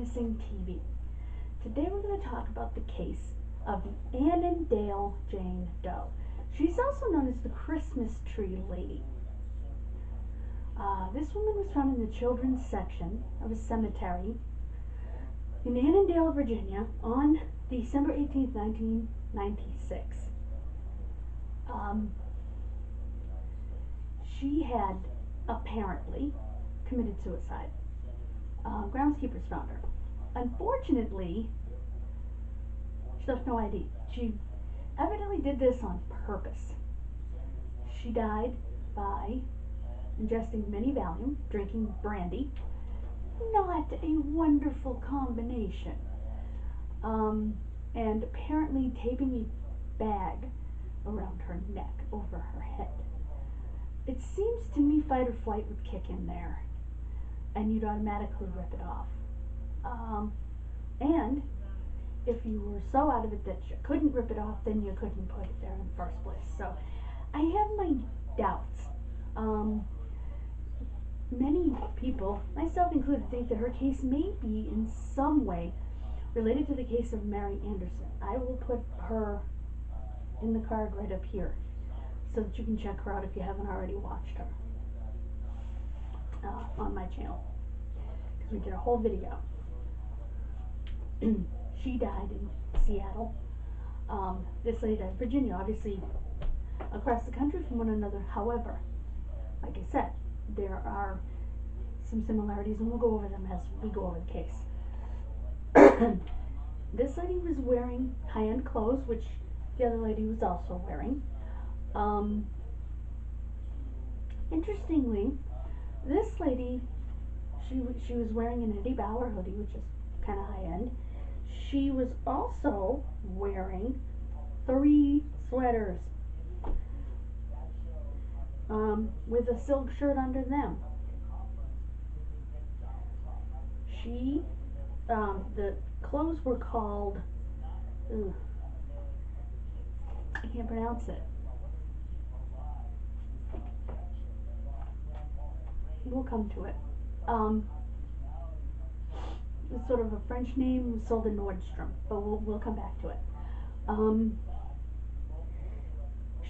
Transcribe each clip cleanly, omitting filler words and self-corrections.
Missing TV. Today we're going to talk about the case of the Annandale Jane Doe. She's also known as the Christmas Tree Lady. This woman was found in the children's section of a cemetery in Annandale, Virginia on December 18th, 1996. She had apparently committed suicide. Groundskeepers found her. Unfortunately, she left no ID. She evidently did this on purpose. She died by ingesting many Valium, drinking brandy. Not a wonderful combination. And apparently taping a bag around her neck over her head. It seems to me fight or flight would kick in there, and you'd automatically rip it off. And if you were so out of it that you couldn't rip it off, then you couldn't put it there in the first place. So I have my doubts. Many people, myself included, think that her case may be in some way related to the case of Mary Anderson. I will put her in the card right up here so that you can check her out if you haven't already watched her on my channel, because we did a whole video. She died in Seattle. This lady died in Virginia, obviously across the country from one another. However, like I said, there are some similarities, and we'll go over them as we go over the case. This lady was wearing high-end clothes, which the other lady was also wearing. Interestingly, this lady, she was wearing an Eddie Bauer hoodie, which is kind of high-end. She was also wearing 3 sweaters with a silk shirt under them. The clothes were called, I can't pronounce it. We'll come to it. It's sort of a French name, sold in Nordstrom, but we'll come back to it.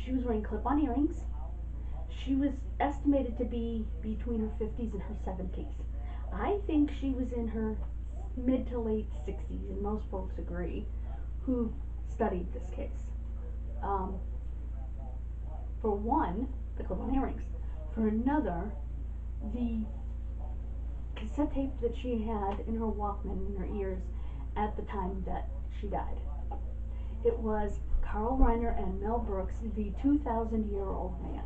She was wearing clip-on earrings. She was estimated to be between her 50s and her 70s. I think she was in her mid to late 60s, and most folks agree who studied this case. For one, the clip-on earrings. For another, the cassette tape that she had in her Walkman in her ears at the time that she died. It was Carl Reiner and Mel Brooks, the 2,000-year-old man.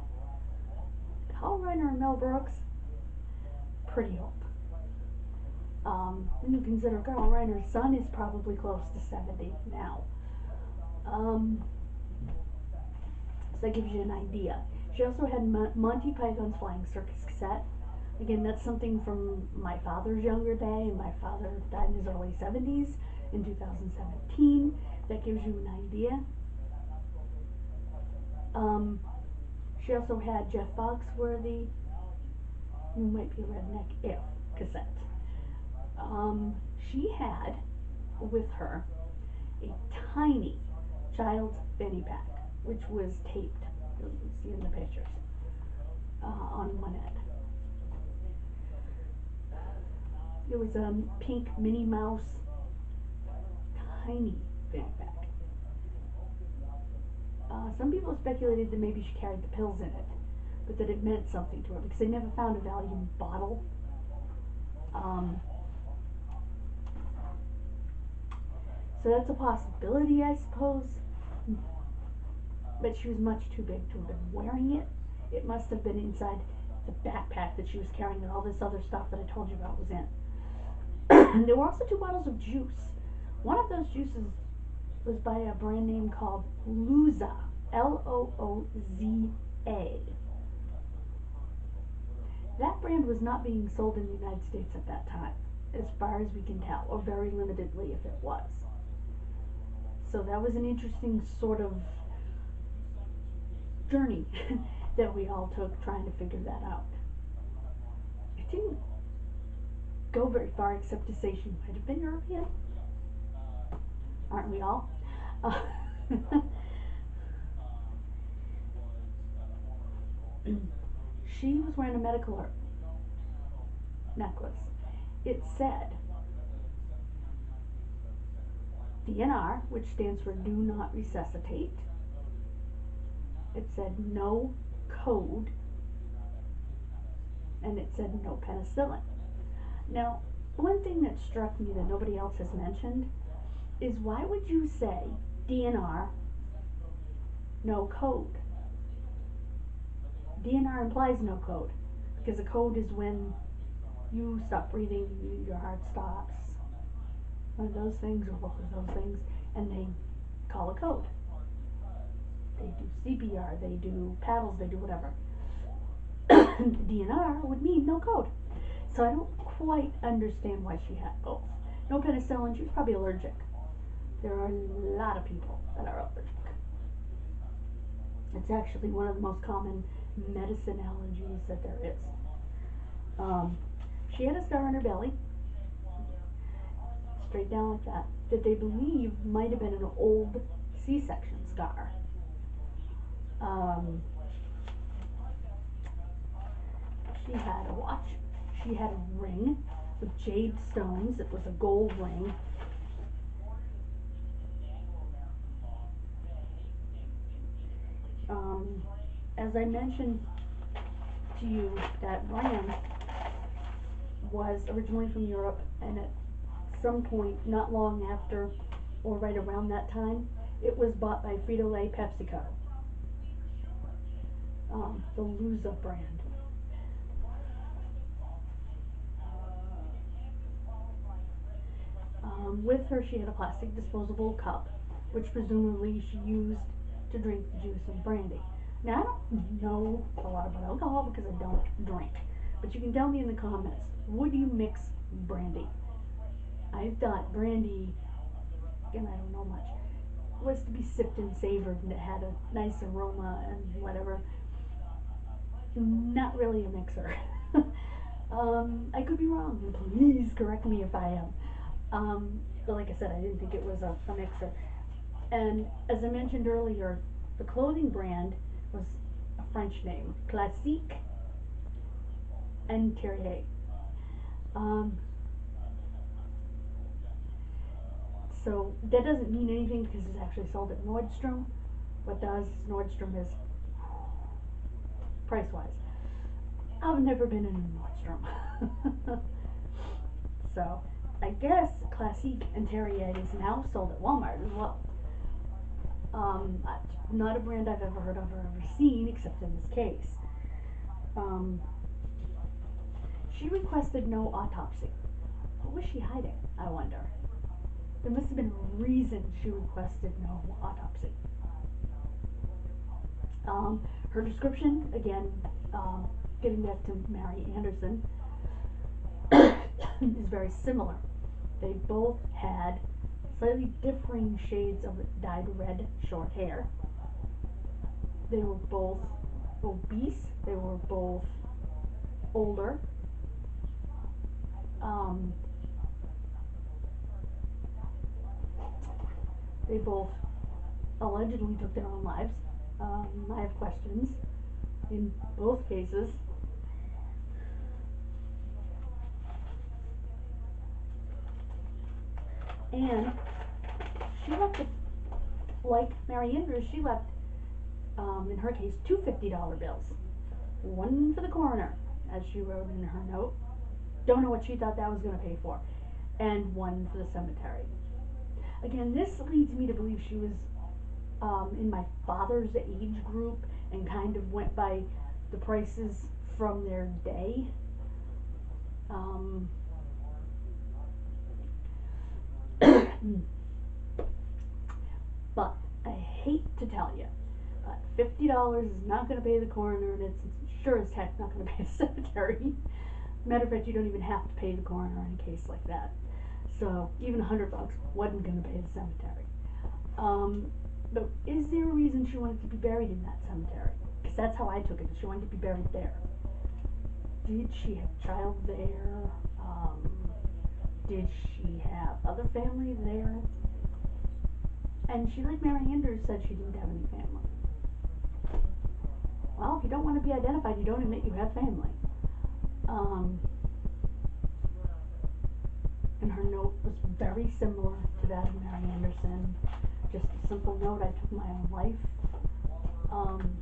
Carl Reiner and Mel Brooks, pretty old. When you consider Carl Reiner's son is probably close to 70 now. So that gives you an idea. She also had Monty Python's Flying Circus cassette. Again, that's something from my father's younger day, and my father died in his early 70s in 2017. That gives you an idea. She also had Jeff Foxworthy, You Might Be a Redneck If cassette. She had with her a tiny child's fanny pack, which was taped, as you see in the pictures, on one end. It was a pink Minnie Mouse, tiny fanny pack. Some people speculated that maybe she carried the pills in it, but that it meant something to her, because they never found a Valium bottle. So that's a possibility, I suppose. But she was much too big to have been wearing it. It must have been inside the backpack that she was carrying, and all this other stuff that I told you about was in. There were also 2 bottles of juice. One of those juices was by a brand name called Looza, L-O-O-Z-A. That brand was not being sold in the United States at that time, as far as we can tell, or very limitedly if it was. So that was an interesting sort of journey that we all took trying to figure that out. It didn't go very far except to say she might have been European. Aren't we all? Uh, she was wearing a medical necklace. It said DNR, which stands for Do Not Resuscitate. It said no code, and it said no penicillin. Now, one thing that struck me that nobody else has mentioned is why would you say DNR, no code? DNR implies no code, because a code is when you stop breathing, your heart stops, one of those things, or both of those things, and they call a code. They do CPR, they do paddles, they do whatever. DNR would mean no code. So I don't quite understand why she had both. No penicillin, she was probably allergic. There are a lot of people that are allergic. It's actually one of the most common medicine allergies that there is. She had a scar on her belly, straight down like that they believe might have been an old C-section scar. She had a watch. She had a ring with jade stones. It was a gold ring. As I mentioned to you, that brand was originally from Europe, and at some point, not long after, or right around that time, it was bought by Frito-Lay PepsiCo, the Lusa brand. With her, she had a plastic disposable cup, which presumably she used to drink the juice of brandy. Now, I don't know a lot about alcohol because I don't drink, but you can tell me in the comments, would you mix brandy? I thought brandy, again, I don't know much, was to be sipped and savored, and it had a nice aroma and whatever. Not really a mixer. I could be wrong, and please correct me if I am. But like I said, I didn't think it was a mixer. And as I mentioned earlier, the clothing brand was a French name, Classique and Terrier. So that doesn't mean anything because it's actually sold at Nordstrom. What does Nordstrom is price-wise. I've never been in a Nordstrom. So I guess Classique and Terrier is now sold at Walmart as well. Not a brand I've ever heard of or ever seen, except in this case. She requested no autopsy. What was she hiding, I wonder? There must have been a reason she requested no autopsy. Her description, again, getting back to Mary Anderson, is very similar. They both had slightly differing shades of dyed red short hair. They were both obese. They were both older. They both allegedly took their own lives. I have questions in both cases. And she left, like Mary Andrews, she left, in her case, two $50 bills. One for the coroner, as she wrote in her note. Don't know what she thought that was going to pay for. And one for the cemetery. Again, this leads me to believe she was in my father's age group and kind of went by the prices from their day. But I hate to tell you, $50 is not going to pay the coroner, and it's sure as heck not going to pay the cemetery. Matter of fact, you don't even have to pay the coroner in a case like that. So even $100 wasn't going to pay the cemetery. But is there a reason she wanted to be buried in that cemetery? Because that's how I took it. She wanted to be buried there. Did she have a child there? Did she have other family there? And she, like Mary Anders, said she didn't have any family. Well, if you don't want to be identified, you don't admit you have family. Um, and her note was very similar to that of Mary Anderson. Just a simple note, I took my own life. Um,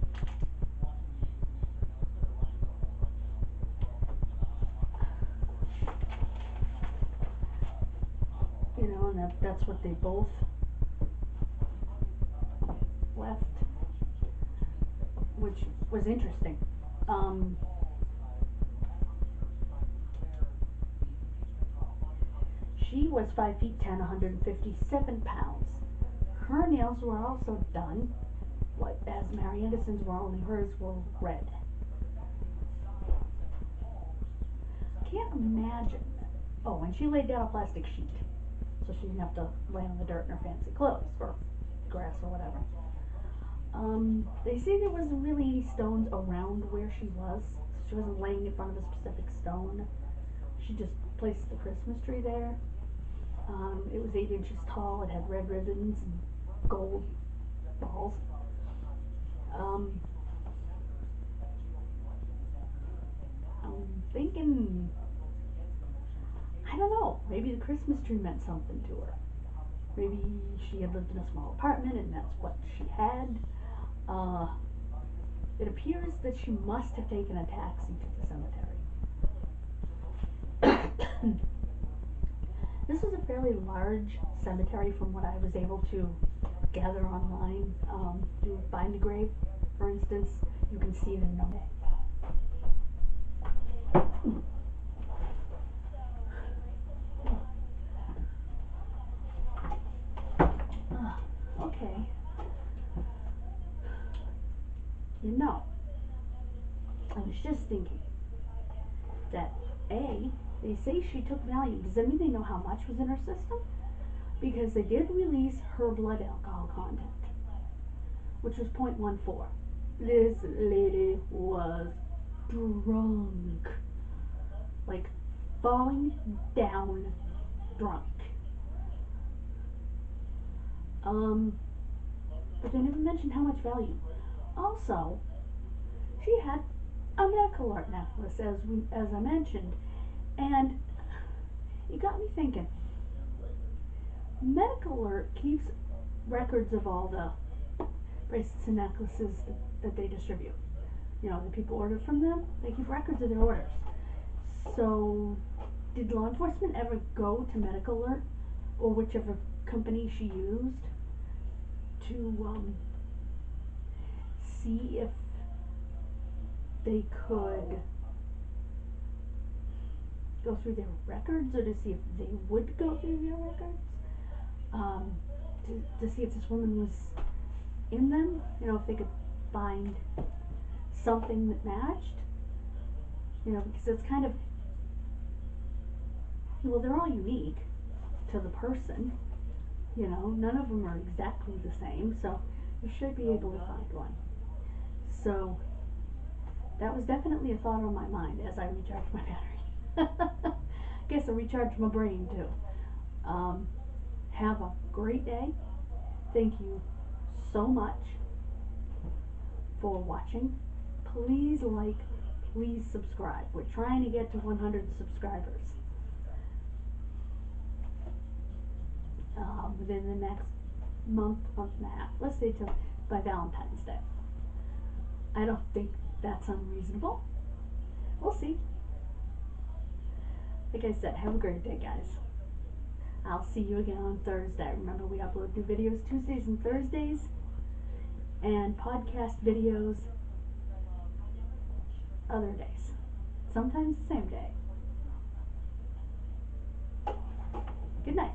and that's what they both left, which was interesting. Um, she was 5 feet 10, 157 pounds. Her nails were also done, like as Mary Anderson's were, only hers were red. Can't imagine. Oh, and she laid down a plastic sheet, so she didn't have to lay on the dirt in her fancy clothes or grass or whatever. They say there wasn't really any stones around where she was. She wasn't laying in front of a specific stone. She just placed the Christmas tree there. It was 8 inches tall. It had red ribbons and gold balls. Um, I'm thinking, I don't know, maybe the Christmas tree meant something to her. Maybe she had lived in a small apartment and that's what she had. It appears that she must have taken a taxi to the cemetery. This was a fairly large cemetery from what I was able to gather online. If you find a grave, for instance, you can see the number. Okay. I was just thinking that they say she took Valium. Does that mean they know how much was in her system? Because they did release her blood alcohol content, which was 0.14. This lady was drunk. Like, falling down drunk. But they never mentioned how much Valium. Also, she had a medical art necklace, as I mentioned, and it got me thinking. Medical Alert keeps records of all the bracelets and necklaces that they distribute. The people order from them, they keep records of their orders. So, did law enforcement ever go to Medical Alert, or whichever company she used, to see if they could go through their records, or to see if they would go through their records? To see if this woman was in them, if they could find something that matched, because it's kind of, well, they're all unique to the person, none of them are exactly the same, so you should be able to find one. So, that was definitely a thought on my mind as I recharged my battery. Guess I recharged my brain too. Have a great day. Thank you so much for watching. Please like, please subscribe. We're trying to get to 100 subscribers within the next month and a half. Let's say till by Valentine's Day. I don't think that's unreasonable. We'll see. Like I said, have a great day, guys. I'll see you again on Thursday. Remember, we upload new videos Tuesdays and Thursdays, and podcast videos other days. Sometimes the same day. Good night.